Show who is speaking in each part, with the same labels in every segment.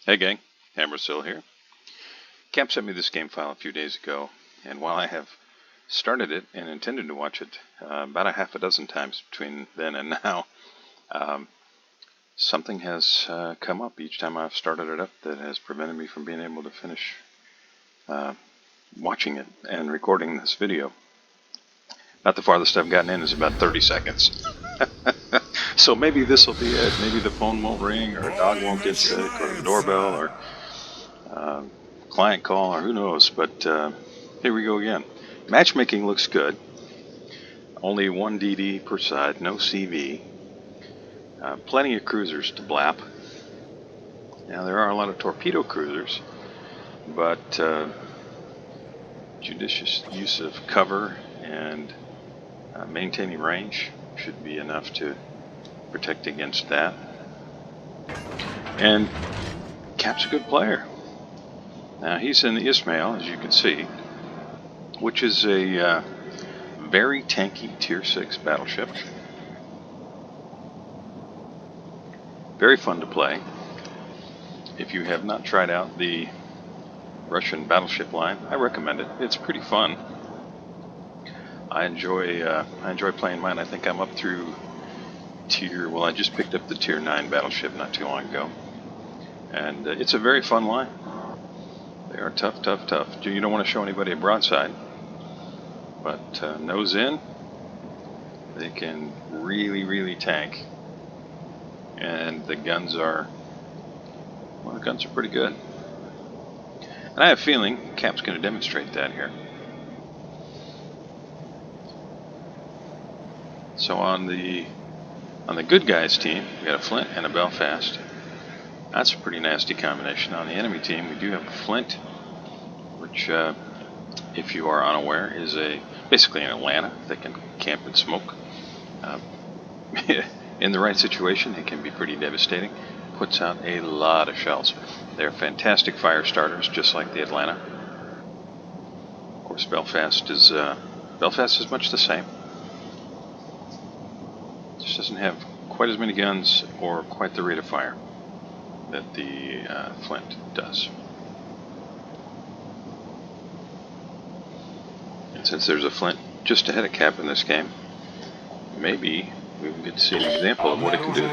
Speaker 1: Hey gang, Hammersill here. Cap sent me this game file a few days ago, and while I have started it and intended to watch it about a half a dozen times between then and now, something has come up each time I've started it up that has prevented me from being able to finish watching it and recording this video. About the farthest I've gotten in is about 30 seconds. So maybe this will be it. Maybe the phone won't ring, or a dog won't get sick, or the doorbell, or client call, or who knows. But here we go again. Matchmaking looks good. Only one DD per side, no CV. Plenty of cruisers to blap. Now there are a lot of torpedo cruisers, but judicious use of cover and maintaining range should be enough to protect against that. And Cap's a good player. Now he's in the Izmail, as you can see, which is a very tanky Tier 6 battleship. Very fun to play. If you have not tried out the Russian battleship line, I recommend it. It's pretty fun. I enjoy playing mine. I think I'm up through I just picked up the Tier 9 battleship not too long ago. And it's a very fun line. They are tough, tough, tough. You don't want to show anybody a broadside, but nose in, they can really, really tank. And the guns are pretty good. And I have a feeling Cap's going to demonstrate that here. So on the good guys team, we got a Flint and a Belfast. That's a pretty nasty combination. On the enemy team, we do have a Flint, which, if you are unaware, is basically an Atlanta that can camp and smoke. In the right situation, it can be pretty devastating. Puts out a lot of shells. They're fantastic fire starters, just like the Atlanta. Of course, Belfast is much the same. Just doesn't have quite as many guns or quite the rate of fire that the Flint does. And since there's a Flint just ahead of Cap in this game, maybe we can get to see an example of what it can do.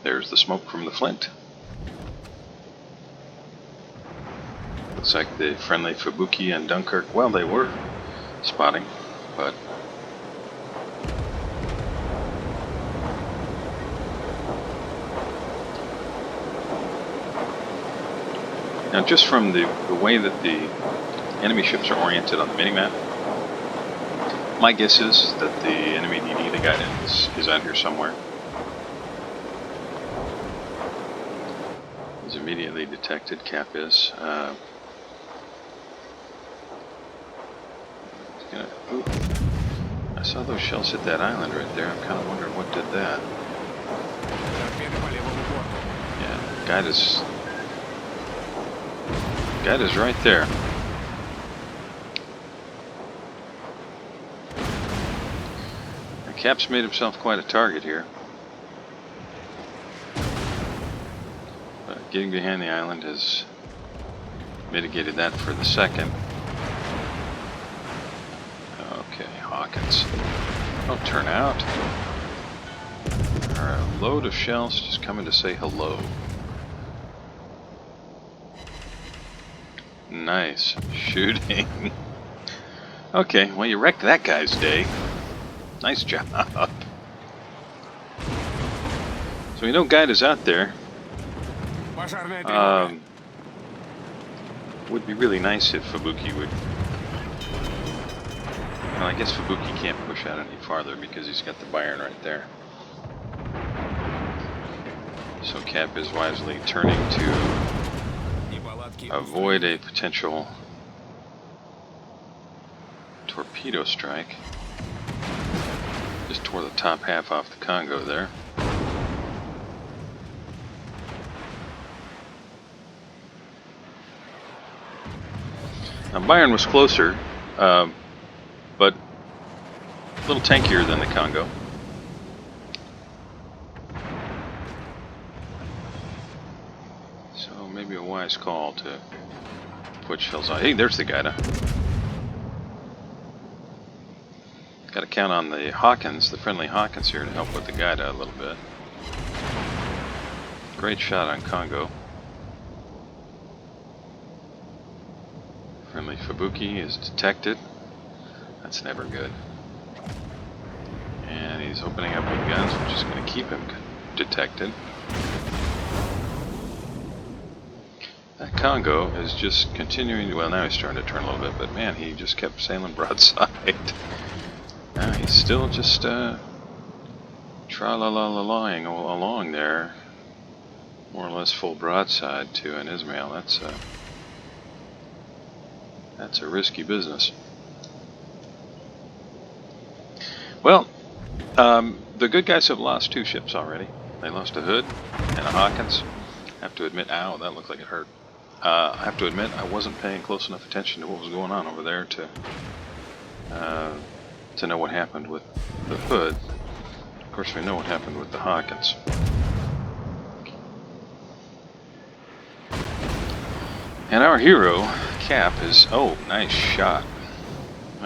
Speaker 1: There's the smoke from the Flint. Looks like the friendly Fubuki and Dunkirk, well, they were spotting, but now just from the way that the enemy ships are oriented on the minimap, my guess is that the enemy DD, the guy that is out here somewhere, is immediately detected. Cap is. Ooh, I saw those shells hit that island right there. I'm kind of wondering what did that. Yeah, guide is right there. Now, Cap's made himself quite a target here. But getting behind the island has mitigated that for the second. Okay, Hawkins. Don't turn out. Alright, a load of shells just coming to say hello. Nice shooting. Okay, well, you wrecked that guy's day. Nice job. So we know Guide is out there. Would be really nice if Fubuki would. Well, I guess Fubuki can't push out any farther because he's got the Bayern right there. So Cap is wisely turning to avoid a potential torpedo strike. Just tore the top half off the Congo there. Now Bayern was closer, but a little tankier than the Congo. wise call to put shells on. Hey, there's the Gaida. Got to count on the Hawkins, the friendly Hawkins here, to help with the Gaida a little bit. Great shot on Congo. Friendly Fubuki is detected. That's never good. And he's opening up with guns, which is going to keep him detected. That Congo is just continuing. Well, now he's starting to turn a little bit, but man, he just kept sailing broadside. Now he's still just tra-la-la-la-lying along there, more or less full broadside to an Izmail. That's a risky business. Well, the good guys have lost 2 ships already. They lost a Hood and a Hawkins. I have to admit, ow, that looked like it hurt. I have to admit, I wasn't paying close enough attention to what was going on over there to know what happened with the Hood. Of course, we know what happened with the Hawkins. And our hero, Cap, is... Oh, nice shot.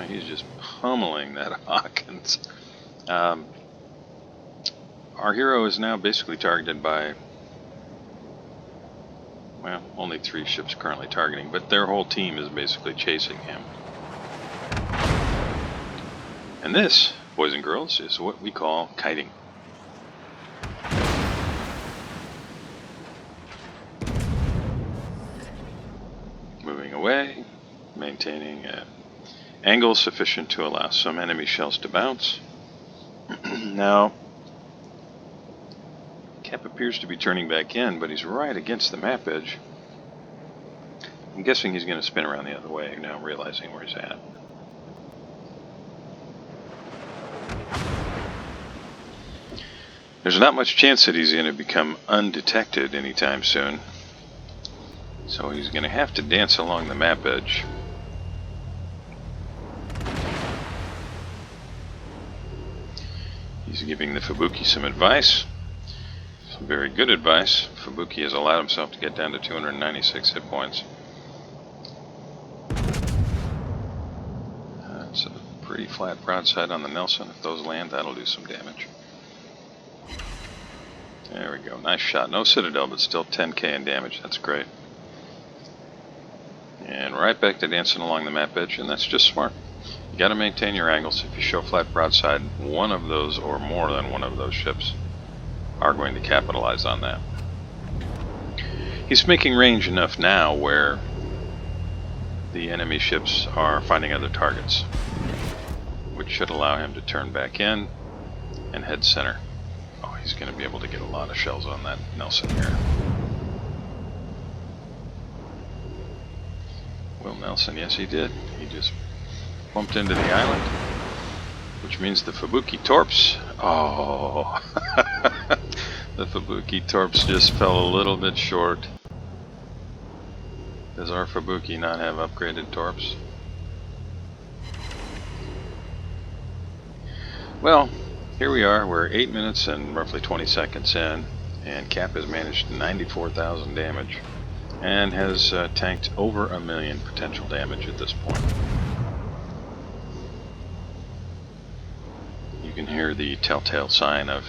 Speaker 1: He's just pummeling that Hawkins. Our hero is now basically targeted by... Well, only 3 ships currently targeting, but their whole team is basically chasing him. And this, boys and girls, is what we call kiting. Moving away, maintaining an angle sufficient to allow some enemy shells to bounce. Now, Cap appears to be turning back in, but he's right against the map edge. I'm guessing he's going to spin around the other way now, realizing where he's at. There's not much chance that he's going to become undetected anytime soon. So he's going to have to dance along the map edge. He's giving the Fubuki some advice. Some very good advice. Fubuki has allowed himself to get down to 296 hit points. That's a pretty flat broadside on the Nelson. If those land, that'll do some damage. There we go. Nice shot. No Citadel, but still 10k in damage. That's great. And right back to dancing along the map edge, and that's just smart. You got to maintain your angles. If you show flat broadside, one of those or more than one of those ships are going to capitalize on that. He's making range enough now where the enemy ships are finding other targets, which should allow him to turn back in and head center. Oh, he's going to be able to get a lot of shells on that Nelson here. Well, Nelson, yes he did. He just bumped into the island, which means the Fubuki torps. Oh, the Fubuki torps just fell a little bit short. Does our Fubuki not have upgraded torps? Well, here we are. We're 8 minutes and roughly 20 seconds in, and Cap has managed 94,000 damage and has tanked over 1 million potential damage at this point. You can hear the telltale sign of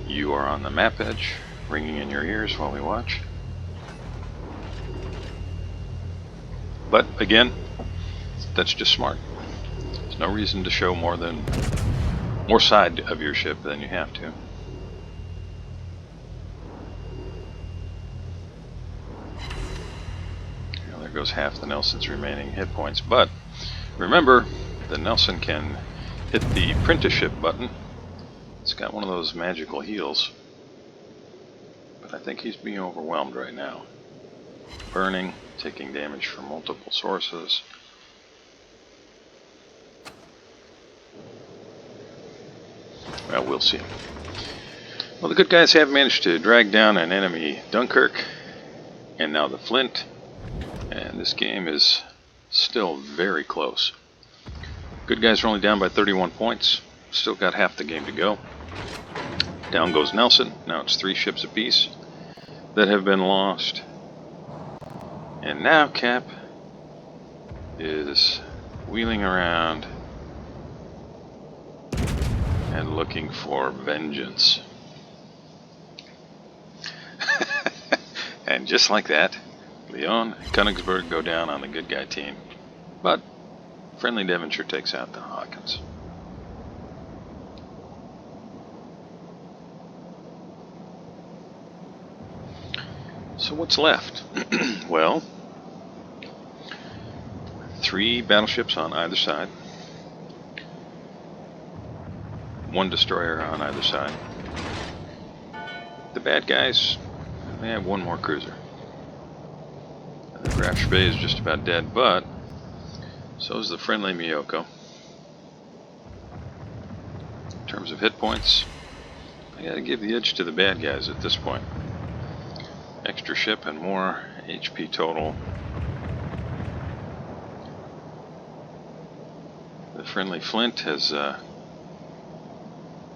Speaker 1: "you are on the map edge" ringing in your ears while we watch. But again, that's just smart. There's no reason to show more side of your ship than you have to. Well, there goes half the Nelson's remaining hit points, but remember, the Nelson can hit the apprenticeship button. It's got one of those magical heals, but I think he's being overwhelmed right now. Burning, taking damage from multiple sources. Well, we'll see. Well, the good guys have managed to drag down an enemy Dunkirk, and now the Flint, and this game is still very close. Good guys are only down by 31 points. Still got half the game to go. Down goes Nelson. Now it's 3 ships apiece that have been lost. And now Cap is wheeling around and looking for vengeance. And just like that, Leon and Königsberg go down on the good guy team. But friendly Devonshire takes out the Hawkins. So what's left? Well, 3 battleships on either side. 1 destroyer on either side. The bad guys, they have 1 more cruiser. The Graf Bay is just about dead, but so is the friendly Miyoko. In terms of hit points, I gotta give the edge to the bad guys at this point. Extra ship and more HP total. The friendly Flint has,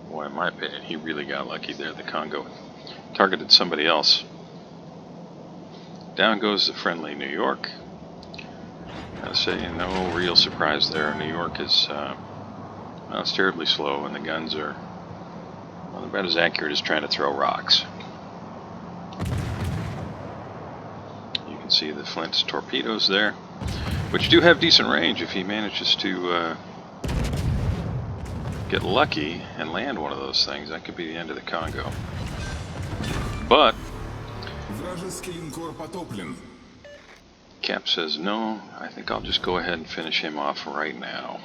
Speaker 1: boy, in my opinion, he really got lucky there. The Congo targeted somebody else. Down goes the friendly New York. I'll say no real surprise there. New York is, well, it's terribly slow, and the guns are, well, about as accurate as trying to throw rocks. You can see the Flint's torpedoes there, which do have decent range if he manages to get lucky and land one of those things. That could be the end of the Congo. But Cap says, no, I think I'll just go ahead and finish him off right now.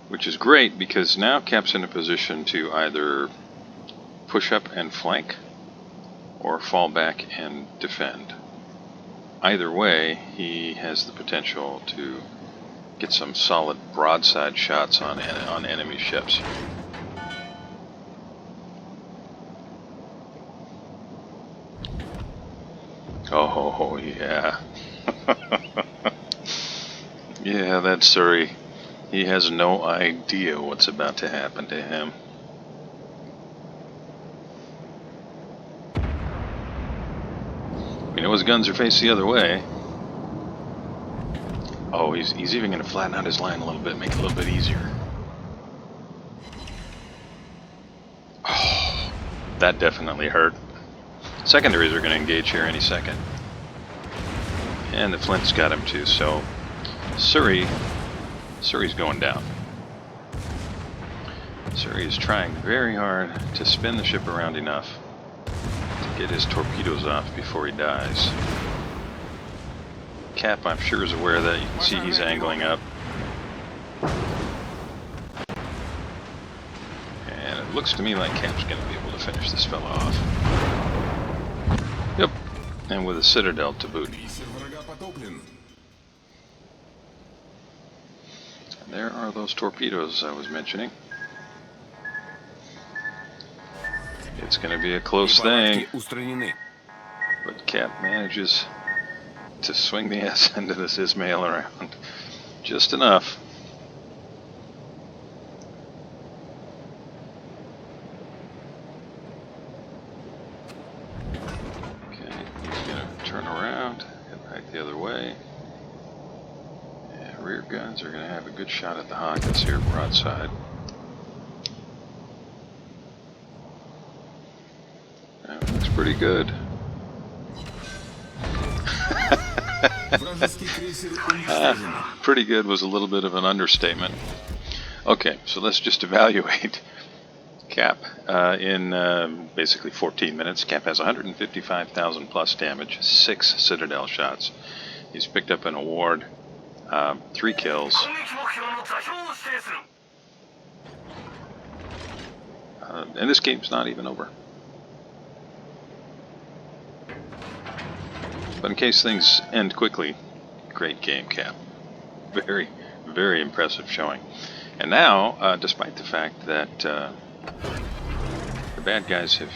Speaker 1: Which is great, because now Cap's in a position to either push up and flank or fall back and defend. Either way, he has the potential to get some solid broadside shots on enemy ships. Oh, yeah. Yeah, that's Surrey. He has no idea what's about to happen to him. We know his guns are faced the other way. Oh, he's even going to flatten out his line a little bit, make it a little bit easier. Oh, that definitely hurt. Secondaries are going to engage here any second. And the Flint's got him too, so Surrey's going down. Surrey is trying very hard to spin the ship around enough to get his torpedoes off before he dies. Cap, I'm sure, is aware of that. You can see he's angling up. And it looks to me like Cap's going to be able to finish this fella off. Yep, and with a Citadel to boot. And there are those torpedoes I was mentioning. It's going to be a close thing, but Cap manages to swing the ass end of this Izmail around just enough. Okay, he's going to turn around, head back the other way. And rear guns are going to have a good shot at the Hawkins here, broadside. That looks pretty good. Pretty good was a little bit of an understatement. Okay, so let's just evaluate Cap in basically 14 minutes. Cap has 155,000 plus damage, 6 Citadel shots. He's picked up an award, 3 kills. And this game's not even over. But in case things end quickly, great game, Cap. Very, very impressive showing. And now, despite the fact that the bad guys have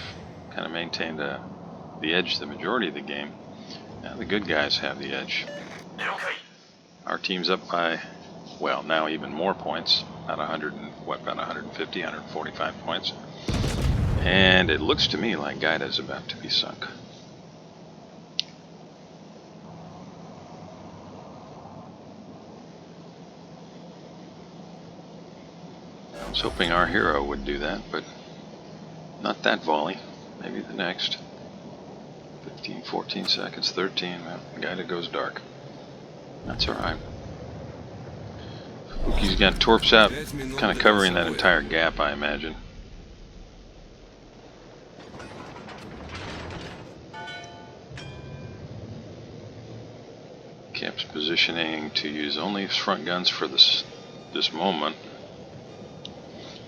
Speaker 1: kind of maintained the edge the majority of the game, now the good guys have the edge. Our team's up by, well, now even more points, about 150, 145 points. And it looks to me like Gaida's about to be sunk. was hoping our hero would do that, but not that volley. Maybe the next. 15, 14 seconds, 13. Well, the guy that goes dark. That's alright. He's got torps out, kind of covering that entire gap, I imagine. Cap's positioning to use only his front guns for this moment,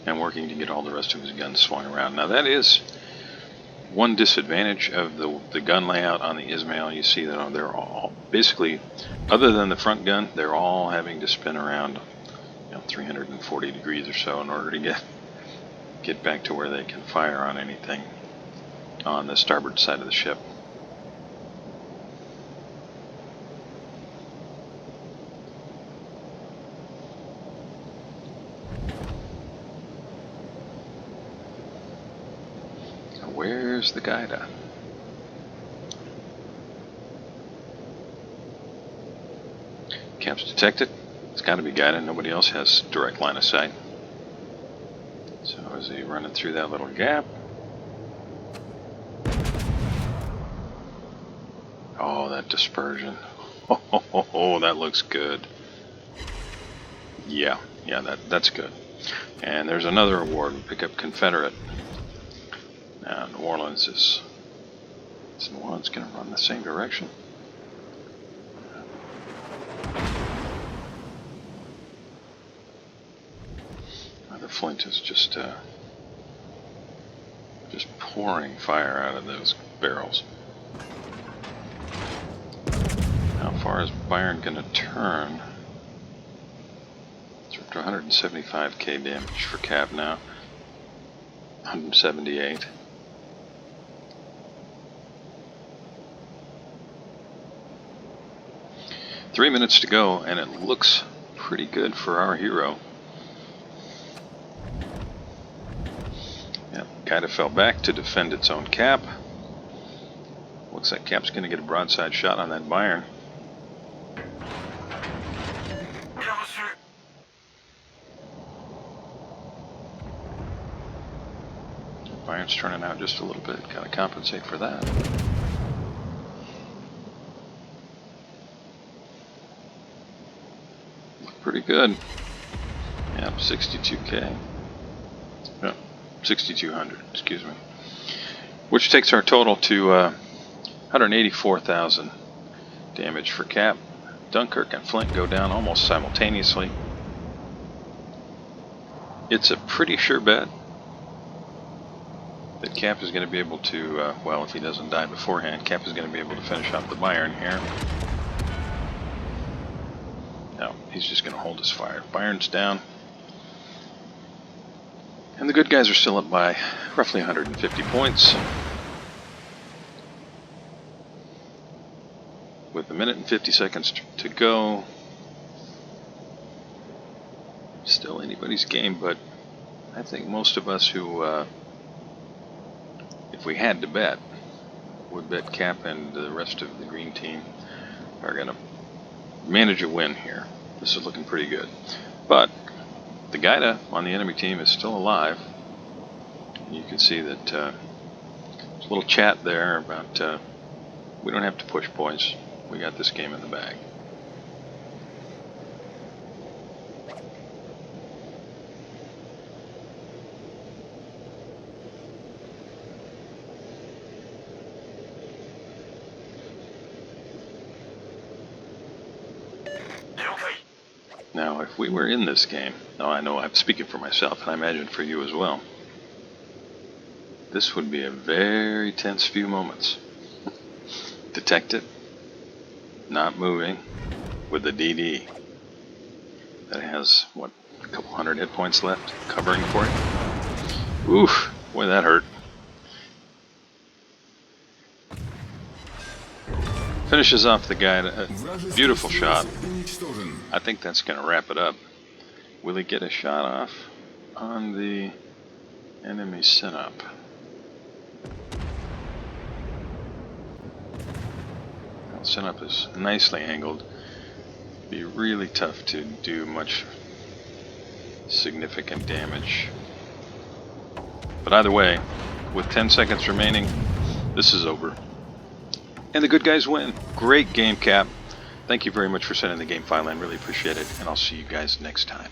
Speaker 1: and working to get all the rest of his guns swung around. Now that is one disadvantage of the gun layout on the Izmail. You see that they're all basically, other than the front gun, they're all having to spin around 340 degrees or so in order to get back to where they can fire on anything on the starboard side of the ship. Where's the guide at? Cap's detected. It's got to be guided. Nobody else has direct line of sight. So is he running through that little gap? Oh, that dispersion. Oh, that looks good. Yeah, that's good. And there's another award. We pick up Confederate. Now New Orleans is going to run the same direction. The Flint is just pouring fire out of those barrels. How far is Byron going to turn? It's up to 175k damage for Cap now. 178. Three minutes to go, and it looks pretty good for our hero. Kind of fell back to defend its own Cap. Looks like Cap's going to get a broadside shot on that Byron. Byron's turning out just a little bit. Got to compensate for that. Look pretty good. Yeah, 62k. 6,200, excuse me. Which takes our total to 184,000 damage for Cap. Dunkirk and Flint go down almost simultaneously. It's a pretty sure bet that Cap is going to be able to, well, if he doesn't die beforehand, Cap is going to be able to finish off the Byron here. No, he's just going to hold his fire. Byron's down. And the good guys are still up by roughly 150 points. With a minute and 50 seconds to go. Still anybody's game, but I think most of us who, if we had to bet, would bet Cap and the rest of the green team are going to manage a win here. This is looking pretty good. But the Gaida on the enemy team is still alive. You can see that there's a little chat there about we don't have to push points. We got this game in the bag. Now, if we were in this game, now I know I'm speaking for myself, and I imagine for you as well, this would be a very tense few moments. Detect it, not moving, with a DD that has, what, a couple hundred hit points left, covering for it. Oof, boy, that hurt. Finishes off the guy, a beautiful shot. I think that's going to wrap it up. Will he get a shot off on the enemy setup? Well, setup is nicely angled. Be really tough to do much significant damage. But either way, with 10 seconds remaining, this is over. And the good guys win. Great game, Cap. Thank you very much for sending the game file in. Really appreciate it. And I'll see you guys next time.